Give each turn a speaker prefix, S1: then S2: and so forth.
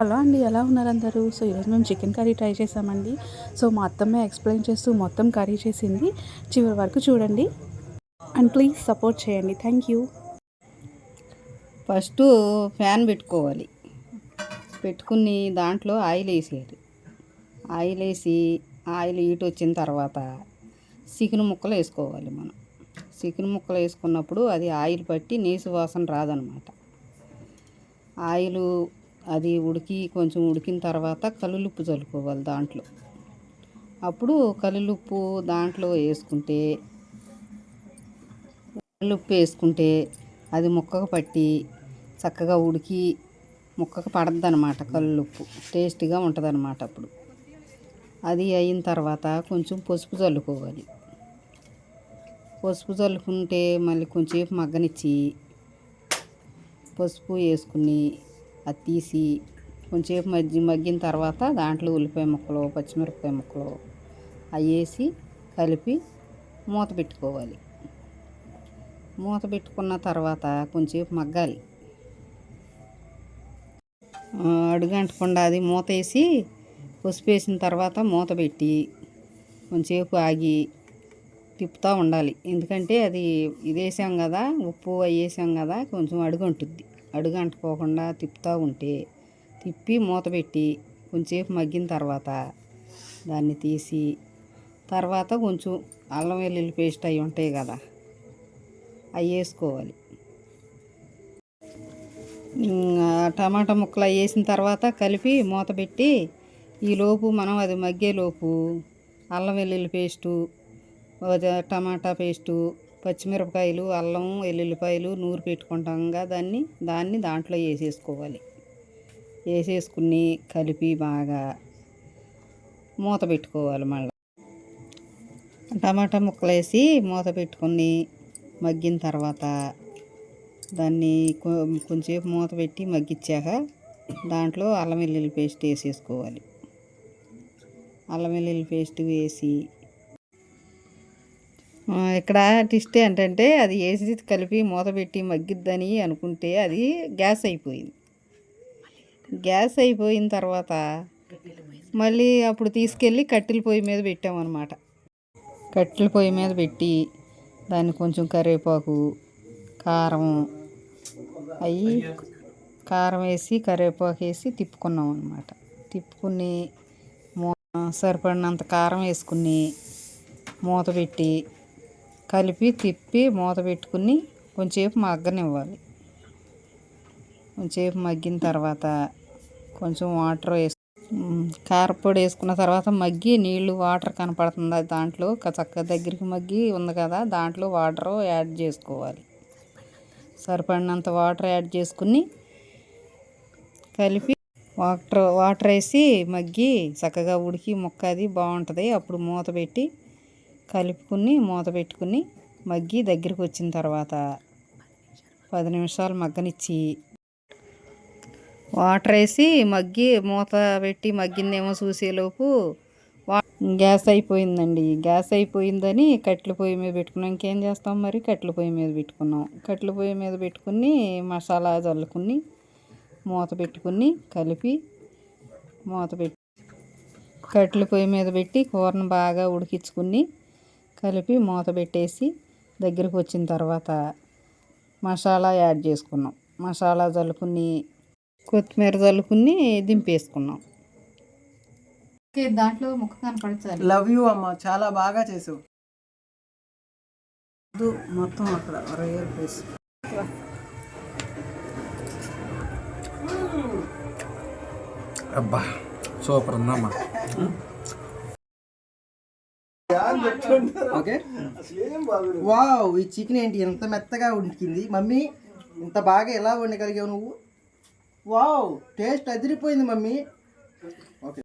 S1: Hello అండి, ఎలా ఉన్నారు అందరూ? సో ఈరోజు మేము చికెన్ కర్రీ ట్రై చేసామండి. సో మా అత్తమ్మే ఎక్స్ప్లెయిన్ చేస్తూ మొత్తం కర్రీ చేసింది. చివరి వరకు చూడండి అండ్ ప్లీజ్ సపోర్ట్ చేయండి. Thank you.
S2: ఫస్ట్ ఫ్యాన్ పెట్టుకోవాలి. పెట్టుకుని దాంట్లో ఆయిల్ వేసేయాలి. ఆయిల్ వేసి ఆయిల్ హీట్ వచ్చిన తర్వాత చికెన్ ముక్కలు వేసుకోవాలి. మనం చికెన్ ముక్కలు వేసుకున్నప్పుడు అది ఆయిల్ పట్టి నీసు వాసన రాదనమాట. ఆయిల్ అది కొంచెం ఉడికిన తర్వాత కల్లుప్పు చల్లుకోవాలి దాంట్లో. అప్పుడు కల్లుప్పు దాంట్లో వేసుకుంటే అది ముక్కకు పట్టి చక్కగా ఉడికి ముక్కకు పడద్దు అనమాట. కల్లుప్పు టేస్ట్గా ఉంటుంది అనమాట. అప్పుడు అది అయిన తర్వాత కొంచెం పసుపు చల్లుకోవాలి. పసుపు చల్లుకుంటే మళ్ళీ కొంచెంసేపు మగ్గనిచ్చి పసుపు వేసుకుని అది తీసి కొంచెంసేపు మగ్గిన తర్వాత దాంట్లో ఉల్లిపాయ ముక్కలు, పచ్చిమిరపకాయ ముక్కలు అవి వేసి కలిపి మూత పెట్టుకోవాలి. మూత పెట్టుకున్న తర్వాత కొంచెంసేపు మగ్గాలి. అడుగంటకుండా అది మూత వేసి పసుపు వేసిన తర్వాత మూత పెట్టి కొంచెంసేపు ఆగి తిప్పుతూ ఉండాలి. ఎందుకంటే అది ఇది వేసాం కదా, ఉప్పు అవి వేసాం కదా, కొంచెం అడుగంటుద్ది. అడుగంటుకోకుండా తిప్పి మూత పెట్టి కొంచెంసేపు మగ్గిన తర్వాత దాన్ని తీసి తర్వాత కొంచెం అల్లం వెల్లుల్లి పేస్ట్ అవి ఉంటాయి కదా, అవి వేసుకోవాలి. టమాటా ముక్కలు అవి వేసిన తర్వాత కలిపి మూత పెట్టి ఈలోపు మనం అది మగ్గేలోపు అల్లం వెల్లుల్లి పేస్టు, టమాటా పేస్టు, పచ్చిమిరపకాయలు, అల్లం వెల్లుల్లిపాయలు నూరు పెట్టుకుంటాంగా దాన్ని దాంట్లో వేసేసుకోవాలి. వేసేసుకుని కలిపి బాగా మూత పెట్టుకోవాలి. మళ్ళీ టమాటా ముక్కలు వేసి మూత పెట్టుకుని మగ్గిన తర్వాత దాన్ని కొంచెంసేపు మూత పెట్టి మగ్గిచ్చాక దాంట్లో అల్లం వెల్లుల్లి పేస్ట్ వేసేసుకోవాలి. అల్లం వెల్లుల్లి పేస్ట్ వేసి ఇక్కడ ట్విస్ట్ ఏంటంటే అది వేసి కలిపి మూత పెట్టి మగ్గిద్దని అనుకుంటే అది గ్యాస్ అయిపోయింది. గ్యాస్ అయిపోయిన తర్వాత మళ్ళీ అప్పుడు తీసుకెళ్ళి కట్టెల పొయ్యి మీద పెట్టామన్నమాట. కట్టెల పొయ్యి మీద పెట్టి దాన్ని కొంచెం కరివేపాకు, కారం వేసి కరివేపాకు వేసి తిప్పుకున్నాం అన్నమాట. తిప్పుకుని సరిపడినంత కారం వేసుకుని మూత పెట్టి కలిపి తిప్పి మూత పెట్టుకుని కొంచెంసేపు మగ్గనివ్వాలి. కొంచెంసేపు మగ్గిన తర్వాత కొంచెం వాటర్ కారపొడి వేసుకున్న తర్వాత మగ్గి నీళ్ళు వాటర్ కనపడుతుంది దాంట్లో చక్కగా దగ్గరికి మగ్గి ఉంది కదా, దాంట్లో వాటర్ యాడ్ చేసుకోవాలి. సరిపడినంత వాటర్ యాడ్ చేసుకుని కలిపి వాటర్ వేసి మగ్గి చక్కగా ఉడికి ముక్క అది బాగుంటుంది. అప్పుడు మూత పెట్టి కలుపుకుని మూత పెట్టుకుని మగ్గి దగ్గరికి వచ్చిన తర్వాత 10 నిమిషాలు మగ్గనిచ్చి వాటర్ వేసి మూత పెట్టి మగ్గిందేమో చూసేలోపు గ్యాస్ అయిపోయిందండి. గ్యాస్ అయిపోయిందని కట్టెల పొయ్యి మీద పెట్టుకున్నాం. ఇంకేం చేస్తాం మరి, కట్టెల పొయ్యి మీద పెట్టుకున్నాం. కట్టెల పొయ్యి మీద పెట్టుకుని మసాలా చల్లుకుని మూత పెట్టుకుని కలిపి కట్టెల పొయ్యి మీద పెట్టి కూరను బాగా ఉడికించుకుని కలిపి మూత పెట్టేసి దగ్గరికి వచ్చిన తర్వాత మసాలా యాడ్ చేసుకున్నాం. మసాలా చల్లుకుని కొత్తిమీర చల్లుకుని దింపేసుకున్నాం. దాంట్లో ముక్క కనపడచాలి.
S3: లవ్ యూ అమ్మ, చాలా బాగా చేసావు. మొత్తం అక్కడ రొయ్యల పీస్.
S4: అబ్బా సూపర్ ఉందమ్మా.
S3: ఓకే, వావ్, ఈ చికెన్ ఏంటి ఎంత మెత్తగా ఉడికింది మమ్మీ? ఇంత బాగా ఎలా వండగలిగావు నువ్వు? వావ్, టేస్ట్ అదిరిపోయింది మమ్మీ. ఓకే.